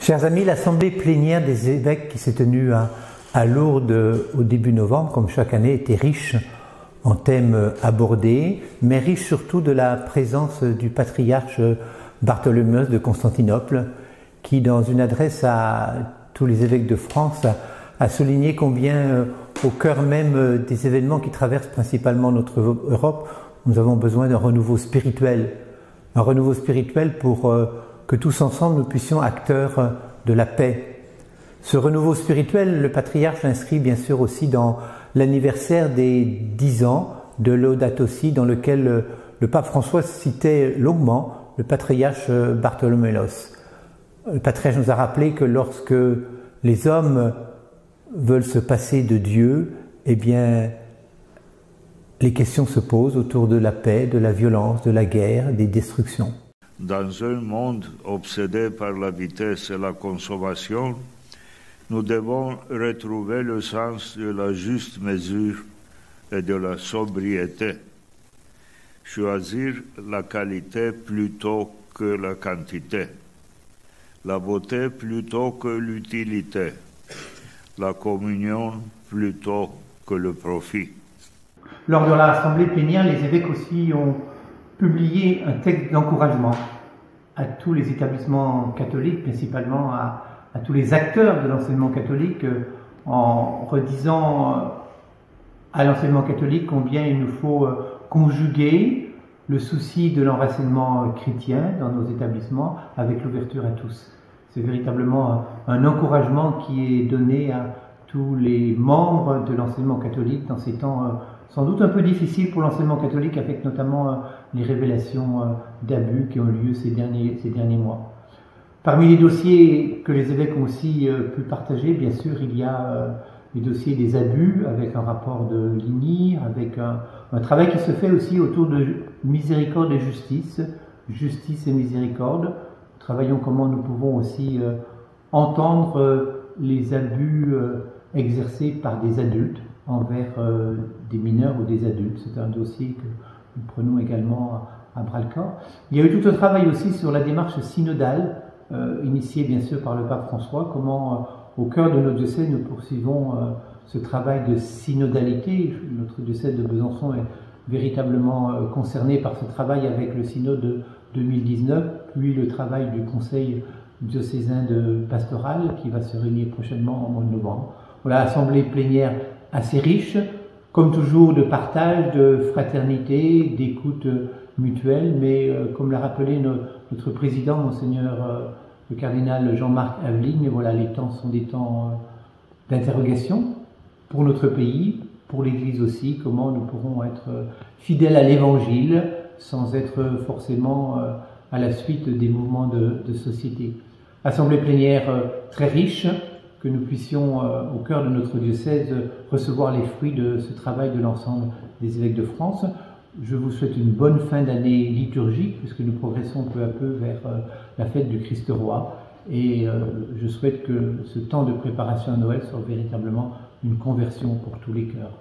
Chers amis, l'assemblée plénière des évêques qui s'est tenue à Lourdes au début novembre, comme chaque année, était riche en thèmes abordés, mais riche surtout de la présence du patriarche Bartholoméos de Constantinople, qui, dans une adresse à tous les évêques de France, a souligné combien, au cœur même des événements qui traversent principalement notre Europe, nous avons besoin d'un renouveau spirituel. Un renouveau spirituel pour que tous ensemble nous puissions acteurs de la paix. Ce renouveau spirituel, le patriarche l'inscrit bien sûr aussi dans l'anniversaire des 10 ans de Laudato Si, dans lequel le pape François citait longuement le patriarche Bartholoméos. Le patriarche nous a rappelé que lorsque les hommes veulent se passer de Dieu, eh bien, les questions se posent autour de la paix, de la violence, de la guerre, des destructions. Dans un monde obsédé par la vitesse et la consommation, nous devons retrouver le sens de la juste mesure et de la sobriété. Choisir la qualité plutôt que la quantité, la beauté plutôt que l'utilité, la communion plutôt que le profit. Lors de l'assemblée plénière, les évêques aussi ont publié un texte d'encouragement à tous les établissements catholiques, principalement à tous les acteurs de l'enseignement catholique, en redisant à l'enseignement catholique combien il nous faut conjuguer le souci de l'enracinement chrétien dans nos établissements avec l'ouverture à tous. C'est véritablement un encouragement qui est donné à tous les membres de l'enseignement catholique dans ces temps sans doute un peu difficiles pour l'enseignement catholique, avec notamment les révélations d'abus qui ont eu lieu ces derniers mois. Parmi les dossiers que les évêques ont aussi pu partager, bien sûr, il y a les dossiers des abus, avec un rapport de l'INIR, avec un travail qui se fait aussi autour de miséricorde et justice, justice et miséricorde. Travaillons comment nous pouvons aussi entendre les abus exercés par des adultes envers des mineurs ou des adultes. C'est un dossier que nous prenons également à bras-le-corps. Il y a eu tout un travail aussi sur la démarche synodale, initiée bien sûr par le pape François, comment au cœur de nos diocèses nous poursuivons ce travail de synodalité. Notre diocèse de Besançon est véritablement concerné par ce travail avec le synode de 2019, puis le travail du conseil diocésain de pastoral qui va se réunir prochainement au mois de novembre. Voilà, assemblée plénière assez riche, comme toujours de partage, de fraternité, d'écoute mutuelle, mais comme l'a rappelé notre président, Monseigneur le cardinal Jean-Marc Aveline, voilà, les temps sont des temps d'interrogation pour notre pays, pour l'Église aussi, comment nous pourrons être fidèles à l'Évangile sans être forcément à la suite des mouvements de société. Assemblée plénière très riche, que nous puissions, au cœur de notre diocèse, recevoir les fruits de ce travail de l'ensemble des évêques de France. Je vous souhaite une bonne fin d'année liturgique, puisque nous progressons peu à peu vers la fête du Christ Roi. Et je souhaite que ce temps de préparation à Noël soit véritablement une conversion pour tous les cœurs.